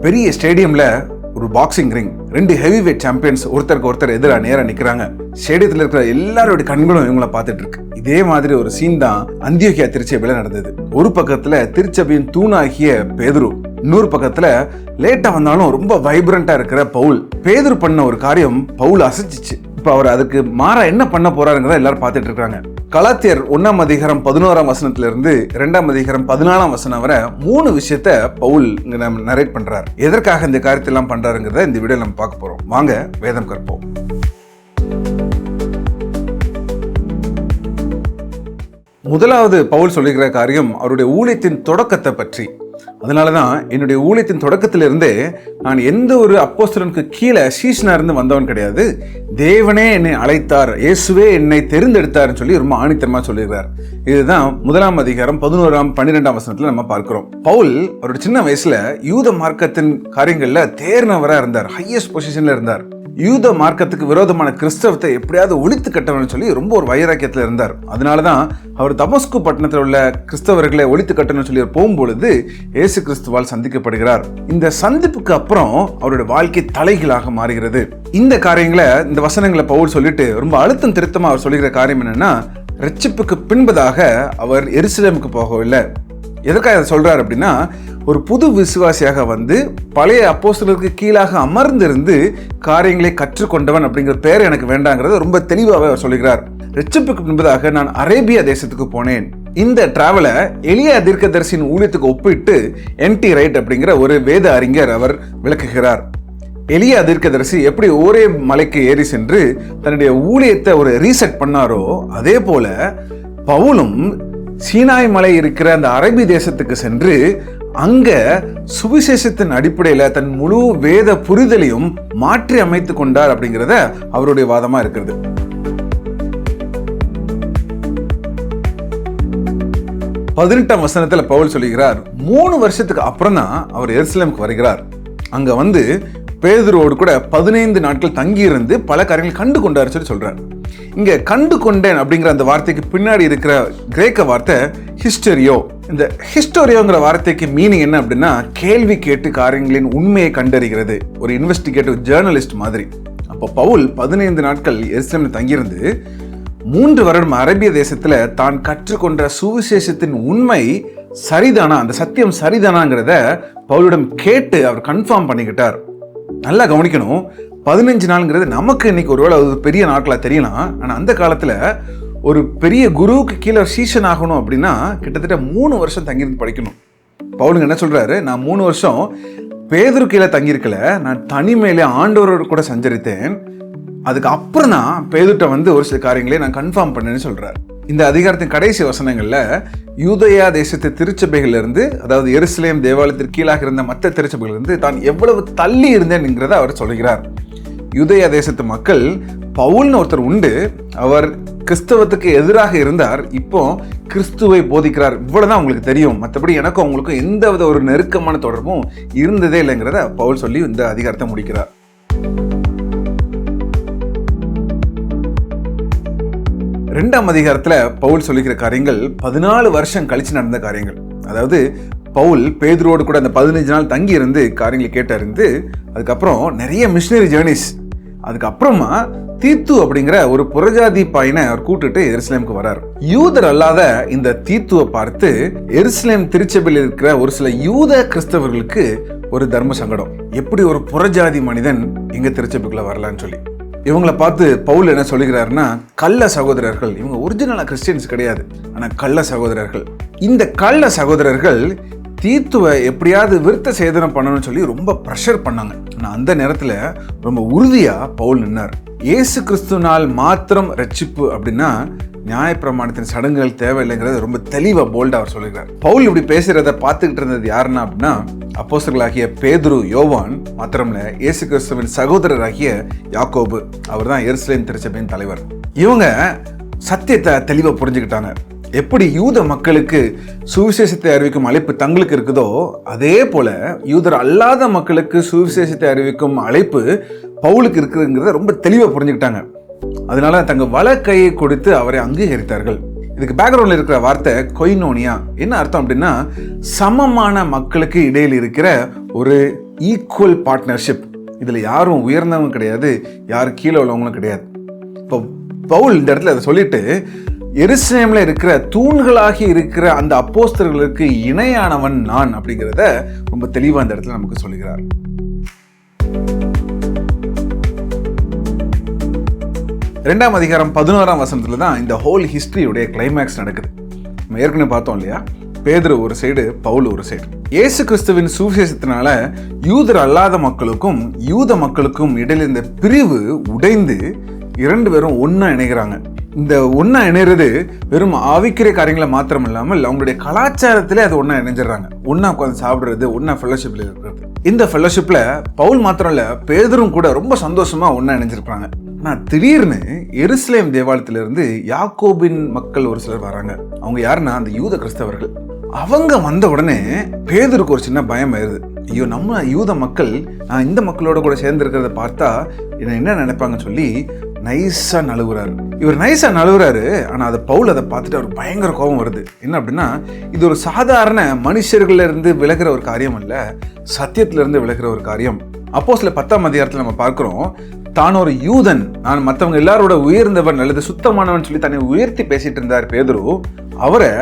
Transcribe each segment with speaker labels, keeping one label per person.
Speaker 1: பெரிய ஸ்டேடியம்ல ஒரு boxing ring, 2 heavy weight champions ஒருத்தருக்கு ஒருத்தர் எதிராக நேரா நிக்கிறாங்க. ஸ்டேடியத்தில் இருக்கிற எல்லாரோட கண்களும் இவங்கள பார்த்துட்டு இருக்கு. இதே மாதிரி ஒரு சீன் தான் அந்தியோகியா திருச்சபையில நடந்தது. ஒரு பக்கத்துல திருச்சபையின் தூணாகிய பேதுரு, இன்னொரு பக்கத்துல லேட்டா வந்தாலும் ரொம்ப வைப்ரண்டா இருக்கிற பவுல். பேதுரு பண்ண ஒரு காரியம் பவுல் அசைச்சிச்சு. இப்ப அவர் அதுக்கு மாறா என்ன பண்ண போறாருங்கிறத எல்லாரும் பார்த்துட்டு இருக்காங்க. கலாத்தியர் 1ஆம் அதிகாரம் 11ஆம் வசனத்துல இருந்து 2ஆம் அதிகாரம் 14ஆம் வசனம் வரை 3 விஷயத்த பவுல் நரேட் பண்றாரு. எதற்காக இந்த காரியத்தை எல்லாம் பண்றாருங்கிறத இந்த வீடியோ நம்ம பார்க்க போறோம். வாங்க வேதம் கற்போம். முதலாவது பவுல் சொல்லுகிற காரியம் அவருடைய ஊழியத்தின் தொடக்கத்தை பற்றி. அதனாலதான் என்னுடைய ஊழியத்தின் தொடக்கத்திலிருந்தே நான் எந்த ஒரு அப்போஸ்தலனுக்கு கீழே சீஷனா இருந்து வந்தவன் கிடையாது. தேவனே என்னை அழைத்தார், இயேசுவே என்னை தெரிந்தெடுத்தார்னு சொல்லி ரொம்ப ஆணித்தரமா சொல்லியிருக்கிறார். இதுதான் 1ஆம் அதிகாரம் 11ஆம் 12ஆம் வசனத்துல நம்ம பார்க்கிறோம். பவுல் அவருடைய சின்ன வயசுல யூத மார்க்கத்தின் காரியங்கள்ல தேர்னவரா இருந்தார், ஹையஸ்ட் பொசிஷன்ல இருந்தார். யூத மார்க்கத்துக்கு விரோதமான கிறிஸ்தவத்தை எப்படியாவது ஒழித்து கட்டணும்னு சொல்லி ரொம்ப ஒரு வைராக்கியத்தில் இருந்தார். அதனாலதான் அவர் தமஸ்கு பட்டணத்தில் உள்ள கிறிஸ்தவர்களை ஒழித்து கட்டணும்னு சொல்லி போகும்பொழுது இயேசு கிறிஸ்துவால் சந்திக்கப்படுகிறார். இந்த சந்திப்புக்கு அப்புறம் அவருடைய வாழ்க்கை தலைகீழாக மாறுகிறது. இந்த காரியங்களை, இந்த வசனங்களை பவுல் சொல்லிட்டு ரொம்ப அழுத்தம் திருத்தமா அவர் சொல்லுகிற காரியம் என்னன்னா, ரட்சிப்புக்கு பின்பதாக அவர் எருசலேமுக்கு போகவில்லை. எதற்காக சொல்றாரு அப்படின்னா, ஒரு புது விசுவாசியாக வந்து பழைய அப்போஸ்தலருக்கு கீழாக அமர்ந்திருந்து காரியங்களை கற்றுக்கொண்டவன் அப்படிங்கிற பேர் எனக்கு வேண்டாங்கிறத ரொம்ப தெளிவாக அவர் சொல்லுகிறார். ரட்சிப்புக்கு பின்பதாக நான் அரேபியா தேசத்துக்கு போனேன். இந்த டிராவலை எலியா தீர்க்கதரிசியின் ஊழியத்துக்கு ஒப்பிட்டு என்டி ரைட் அப்படிங்கிற ஒரு வேத அறிஞர் அவர் விளக்குகிறார். எலியா தீர்க்கதரிசி எப்படி ஒரே மலைக்கு ஏறி சென்று தன்னுடைய ஊழியத்தை ஒரு ரீசெட் பண்ணாரோ, அதே போல பவுலும் சீனாய் மலை இருக்கிற அந்த அரபி தேசத்துக்கு சென்று அங்க சுவிசேஷத்தின் அடிப்படையில தன் முழு வேத புரிதலையும் மாற்றி அமைத்து கொண்டார் அப்படிங்கிறத அவருடைய வாதமா இருக்கிறது. பதினெட்டாம் வசனத்துல பவுல் சொல்லுகிறார், 3 வருஷத்துக்கு அப்புறம் தான் அவர் எருசலேமுக்கு வருகிறார். அங்க வந்து பேதுருவோடு கூட 15 நாட்கள் தங்கி இருந்து பல காரியங்கள் கண்டு கொண்டாரு சொல்லி சொல்றார். இங்க கண்டு கொண்டேன் அப்படிங்கிற அந்த வார்த்தைக்கு பின்னாடி இருக்கிற கிரேக்க வார்த்தை ஹிஸ்டரியோ. இந்த ஹிஸ்டோரியோங்கிற வார்த்தைக்கு மீனிங் என்ன அப்படின்னா, கேள்வி கேட்டு காரியங்களின் உண்மையை கண்டறிகிறது, ஒரு இன்வெஸ்டிகேட்டிவ் ஜேர்னலிஸ்ட் மாதிரி. அப்போ பவுல் 15 நாட்கள் எருசலேமில் தங்கியிருந்து 3 வருடம் அரேபிய தேசத்துல தான் கற்றுக்கொண்ட சுவிசேஷத்தின் உண்மை சரிதானா, அந்த சத்தியம் சரிதானாங்கிறத பவுலிடம் கேட்டு அவர் கன்ஃபார்ம் பண்ணிக்கிட்டார். நல்லா கவனிக்கணும், 15 நாள்ங்கிறது நமக்கு இன்னைக்கு ஒருவேளை அது பெரிய நாட்களா தெரியலாம். ஆனா அந்த காலத்துல ஒரு பெரிய குருவுக்கு கீழே சீஷன் ஆகணும் அப்படின்னா கிட்டத்தட்ட 3 வருஷம் தங்கியிருந்து படிக்கணும். பவுலுங்க என்ன சொல்றாரு, நான் 3 வருஷம் பேதுரு கீழே தங்கியிருக்கல, நான் தனிமையிலே ஆண்டவரோடு கூட சஞ்சரித்தேன். அதுக்கு அப்புறம் தான் பேதுட்ட வந்து ஒரு சில காரியங்களே நான் கன்ஃபார்ம் பண்ணேன்னு சொல்றாரு. இந்த அதிகாரத்தின் கடைசி வசனங்கள்ல யூதயா தேசத்து திருச்சபைகள் இருந்து, அதாவது எருசலேம் தேவாலயத்திற்கு கீழாக இருந்த மற்ற திருச்சபைகள் இருந்து தான் எவ்வளவு தள்ளி இருந்தேன்ங்கிறத அவர் சொல்கிறார். யூதயா தேசத்து மக்கள், பவுல்னு ஒருத்தர் உண்டு, அவர் கிறிஸ்தவத்துக்கு எதிராக இருந்தார், இப்போ கிறிஸ்துவை போதிக்கிறார், இவ்வளவுதான் உங்களுக்கு தெரியும், மற்றபடி எனக்கும் அவங்களுக்கும் எந்தவித ஒரு நெருக்கமான தொடர்பும் இருந்ததே இல்லைங்கிறத பவுல் சொல்லி இந்த அதிகாரத்தை முடிக்கிறார். இரண்டாம் அதிகாரத்துல பவுல் சொல்லிக்கிற காரியங்கள் 14 வருஷம் கழிச்சு நடந்த காரியங்கள். அதாவது பவுல் பேதுருவோடு கூட அந்த 15 நாள் தங்கி இருந்து காரியங்களை கேட்டறிந்து அதுக்கப்புறம் நிறைய மிஷனரி ஜேர்னிஸ், அதுக்கப்புறமா தீத்து அப்படிங்கிற ஒரு புறஜாதி பையனை அவர் கூட்டுட்டு எருசலேமுக்கு வரார். யூதர் அல்லாத இந்த தீத்துவை பார்த்து எருசலேம் திருச்சபையில் இருக்கிற ஒரு சில யூத கிறிஸ்தவர்களுக்கு ஒரு தர்ம சங்கடம், எப்படி ஒரு புறஜாதி மனிதன் எங்க திருச்சபைக்குள்ள வரலான்னு சொல்லி. இவங்களை பார்த்து பவுல் என்ன சொல்லுகிறாருன்னா, கள்ள சகோதரர்கள், இவங்க ஒரிஜினலா கிறிஸ்டியன்ஸ் கிடையாது, ஆனா கள்ள சகோதரர்கள். இந்த கள்ள சகோதரர்கள் தீத்துவை எப்படியாவது விருத்த சேதனம் பண்ணணும்னு சொல்லி ரொம்ப ப்ரெஷர் பண்ணாங்க. ஆனா அந்த நேரத்துல ரொம்ப உறுதியா பவுல் நின்னார். இயேசு கிறிஸ்துவினால் மாத்திரம் ரட்சிப்பு அப்படின்னா நியாயப்பிரமாணத்தின் சடங்குகள் தேவையில்லைங்கிறத ரொம்ப தெளிவா போல்டா அவர் சொல்லுகிறார். பவுல் இப்படி பேசுறத பார்த்துக்கிட்டு இருந்தது யாருன்னா அப்படின்னா, அப்போஸ்தலர்களாகிய பேதுரு, யோவான், மாத்திரம்ல இயேசு கிறிஸ்துவின் சகோதரராகிய யாக்கோபு. அவர் தான் எருசலேம் திருச்சபையின் தலைவர். இவங்க சத்தியத்தை தெளிவா புரிஞ்சுக்கிட்டாங்க. எப்படி யூத மக்களுக்கு சுவிசேஷத்தை அறிவிக்கும் அழைப்பு தங்களுக்கு இருக்குதோ, அதே போல யூதர் அல்லாத மக்களுக்கு சுவிசேஷத்தை அறிவிக்கும் அழைப்பு பவுலுக்கு இருக்குதுங்கிறத ரொம்ப தெளிவா புரிஞ்சுக்கிட்டாங்க. அதனால தங்க வலக்கையை கொடுத்து அவரை அங்கீகரித்தார்கள். இதுக்கு பேக்ரவுண்ட்ல இருக்கிற வார்த்தை கொய்னோனியா. என்ன அர்த்தம் அப்படின்னா, சமமான மக்களுக்கு இடையில் இருக்கிற ஒரு ஈக்குவல் பார்ட்னர்ஷிப். இதில் யாரும் உயர்ந்தவங்க கிடையாது, யாரும் கீழே உள்ளவங்களும் கிடையாது. இப்போ பவுல் இந்த இடத்துல அதை சொல்லிட்டு எருசலேமில் இருக்கிற தூண்களாகி இருக்கிற அந்த அப்போஸ்தலர்களுக்கு இணையானவன் நான் அப்படிங்கிறத ரொம்ப தெளிவாக இந்த இடத்துல நமக்கு சொல்லுகிறார். ரெண்டாம் அதிகாரம் 11ஆம் வசனத்துல தான் இந்த ஹோல் ஹிஸ்டரியுடைய கிளைமேக்ஸ் நடக்குது. நம்ம ஏற்கனவே பார்த்தோம் இல்லையா, பேதுரு ஒரு சைடு, பவுல் ஒரு சைடு. இயேசு கிறிஸ்துவின் சுவிசேஷத்தினால யூதர் அல்லாத மக்களுக்கும் யூத மக்களுக்கும் இடையில இந்த பிரிவு உடைந்து 2 பேரும் ஒன்னா இணைகிறாங்க. இந்த ஒன்னா இணைறது வெறும் ஆவிக்குரிய காரியங்களை மாத்திரம் இல்லாமல் அவங்களுடைய கலாச்சாரத்திலே அது ஒன்னா இணைஞ்சிடறாங்க. ஒன்னா உட்காந்து சாப்பிடுறது, ஒன்னா ஃபெல்லோஷிப்ல இருக்கிறது. இந்த ஃபெல்லோஷிப்ல பவுல் மாத்திரம் இல்ல, பேதுரும் கூட ரொம்ப சந்தோஷமா ஒன்னா இணைஞ்சிருக்காங்க. ஆனால் திடீர்னு எருசலேம் தேவாலயத்திலிருந்து யாக்கோபின் மக்கள் ஒரு சிலர் வராங்க. அவங்க யாருன்னா அந்த யூத கிறிஸ்தவர்கள். அவங்க வந்த உடனே பேதுருக்கு ஒரு சின்ன பயம் ஆயிருது. ஐயோ, நம்ம யூத மக்கள் நான் இந்த மக்களோட கூட சேர்ந்து இருக்கிறத பார்த்தா என்ன நினைப்பாங்கன்னு சொல்லி நைஸா நழுவுறாரு. இவர் நைஸா நழுவுறாரு. ஆனா அதை பவுல் அதை பார்த்துட்டு அவருக்கு பயங்கர கோபம் வருது. என்ன அப்படின்னா, இது ஒரு சாதாரண மனுஷர்கள்ல இருந்து விலகிற ஒரு காரியம் அல்ல, சத்தியத்துல இருந்து விலகிற ஒரு காரியம். அப்போஸ்தலர் 10ஆம் அதிகாரத்துல நம்ம பார்க்கிறோம், தான் ஒரு யூதன், நான் மற்றவங்க எல்லாரோட உயர்ந்தவன் அல்லது சுத்தமானவன் சொல்லி தன்னை உயர்த்தி பேசிட்டு இருந்தார் பேதுரு. அவரை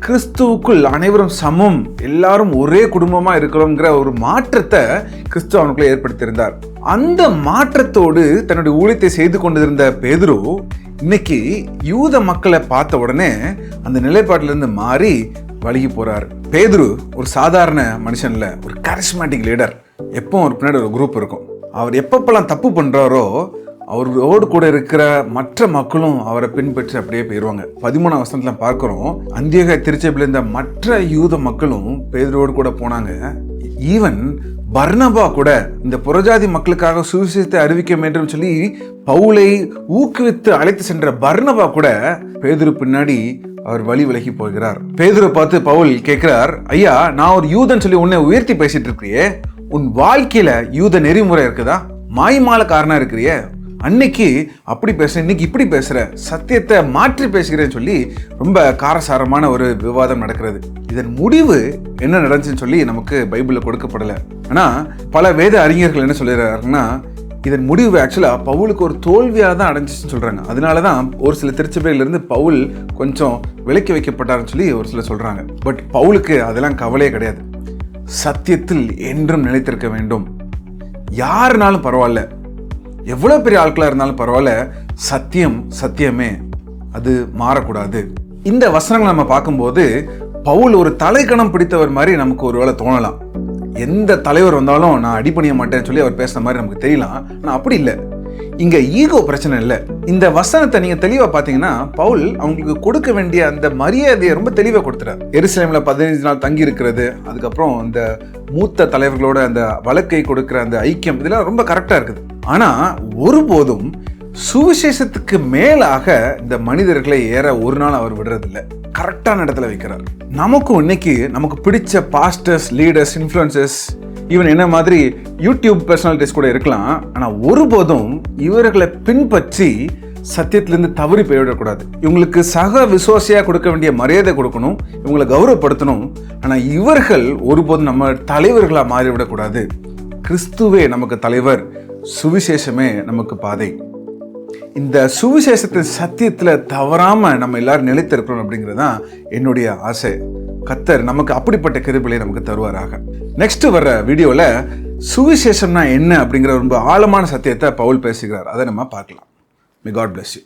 Speaker 1: கிறிஸ்துவுக்குள் அனைவரும் சமம், எல்லாரும் ஒரே குடும்பமா இருக்கிறோங்கிற ஒரு மாற்றத்தை கிறிஸ்து அவனுக்குள்ள ஏற்படுத்தியிருந்தார். அந்த மாற்றத்தோடு தன்னுடைய ஊழியத்தை செய்து கொண்டிருந்த பேதுரு இன்னைக்கு யூத மக்களை பார்த்த உடனே அந்த நிலைப்பாட்டிலிருந்து மாறி வழுகி போறார். பேதுரு ஒரு சாதாரண மனுஷன் இல்ல, ஒரு கரிஸ்மேட்டிக் லீடர். எப்பவும் ஒரு பின்னாடி ஒரு குரூப் இருக்கும். அவர் எப்பப்பெல்லாம் தப்பு பண்றாரோ அவரோடு கூட இருக்கிற மற்ற மக்களும் அவரை பின்பற்றி அப்படியே போயிடுவாங்க. 13ஆம் வசனத்துல பார்க்கிறோம், அந்தியோகியா திருச்சபையில இருந்த மற்ற யூத மக்களும் பேதுருவோடு கூட போனாங்க. ஈவன் பர்னபா கூட இந்த புறஜாதி மக்களுக்காக சுவிசேஷத்தை அறிவிக்க வேண்டும் சொல்லி பவுலை ஊக்குவித்து அழைத்து சென்ற பர்னபா கூட பேதுரு பின்னாடி அவர் வழி விலகி போகிறார். பேதுரை பார்த்து பவுல் கேட்கிறார், ஐயா, நான் ஒரு யூதன் சொல்லி உன்னை உயர்த்தி பேசிட்டு இருக்கிறியே, உன் வாழ்க்கையில யூத நெறிமுறை இருக்குதா? மாய்மால காரணம் இருக்கிறியே, அன்னைக்கு அப்படி பேசுற, இன்னைக்கு இப்படி பேசுற, சத்தியத்தை மாற்றி பேசுகிறேன்னு சொல்லி ரொம்ப காரசாரமான ஒரு விவாதம் நடக்கிறது. இதன் முடிவு என்ன நடந்துச்சுன்னு சொல்லி நமக்கு பைபிள்ல கொடுக்கப்படல. ஆனா பல வேத அறிஞர்கள் என்ன சொல்லிடுறாருன்னா, இதன் முடிவு ஆக்சுவலா பவுலுக்கு ஒரு தோல்வியாக தான் அடைஞ்சிச்சுன்னு சொல்றாங்க. அதனாலதான் ஒரு சில திருச்சபையிலிருந்து பவுல் கொஞ்சம் விலக்கி வைக்கப்பட்டாருன்னு சொல்லி ஒரு சிலர் சொல்றாங்க. பட் பவுலுக்கு அதெல்லாம் கவலையே கிடையாது. சத்தியத்தில் என்றும் நிலைத்திருக்க வேண்டும். யாருனாலும் பரவாயில்ல, எவ்வளவு பெரிய ஆட்களா இருந்தாலும் பரவாயில்ல, சத்தியம் சத்தியமே, அது மாறக்கூடாது. இந்த வசனங்களை நம்ம பார்க்கும்போது பவுல் ஒரு தலைக்கணம் பிடித்தவர் மாதிரி நமக்கு ஒருவேளை தோணலாம். எந்த தலைவர் வந்தாலும் நான் அடிபணிய மாட்டேன்னு சொல்லி அவர் பேசுற மாதிரி நமக்கு தெரியலாம். ஆனால் அப்படி இல்லை. இங்க ஈகோ பிரச்சனை இல்லை. இந்த வசனத்தை நீங்க தெளிவா பாத்தீங்கன்னா பவுல் அவங்களுக்கு கொடுக்க வேண்டிய அந்த மரியாதையை ரொம்ப தெளிவா கொடுத்துறாரு. எருசலேம்ல 15 நாள் தங்கி இருக்கிறது, அதுக்கப்புறம் இந்த மூத்த தலைவர்களோட அந்த வழக்கை கொடுக்கிற அந்த ஐக்கியம், இதெல்லாம் ரொம்ப கரெக்டா இருக்குது. ஆனா ஒருபோதும் சுவிசேஷத்துக்கு மேலாக இந்த மனிதர்களை ஏற ஒரு நாள் அவர் விடுறதில்லை. கரெக்டான இடத்துல வைக்கிறார். நமக்கும் இன்னைக்கு நமக்கு பிடிச்ச பாஸ்டர்ஸ், லீடர்ஸ், இன்ஃப்ளூயன்சர்ஸ், ஈவன் என்ன மாதிரி யூடியூப் பர்சனாலிட்டிஸ் கூட இருக்கலாம். ஆனா ஒருபோதும் இவர்களை பின்பற்றி சத்தியத்திலிருந்து தவறி போய்விடக்கூடாது. இவங்களுக்கு சக விசுவாசியா கொடுக்க வேண்டிய மரியாதை கொடுக்கணும், இவங்களை கௌரவப்படுத்தணும். ஆனா இவர்கள் ஒருபோதும் நம்ம தலைவர்களா மாறிவிடக்கூடாது. கிறிஸ்துவே நமக்கு தலைவர், சுவிசேஷமே நமக்கு பாதை. இந்த சுவிசேஷத்தின் சத்தியத்துல தவறாம நம்ம எல்லாரும் நிலைத்திருக்கிறோம் அப்படிங்கிறது தான் என்னுடைய ஆசை. கர்த்தர் நமக்கு அப்படிப்பட்ட கிருபையை நமக்கு தருவாராக. நெக்ஸ்ட் வர்ற வீடியோல சுவிசேஷம்னா என்ன அப்படிங்கிற ரொம்ப ஆழமான சத்தியத்தை பவுல் பேசுகிறார். அதை நம்ம பார்க்கலாம். May God bless you.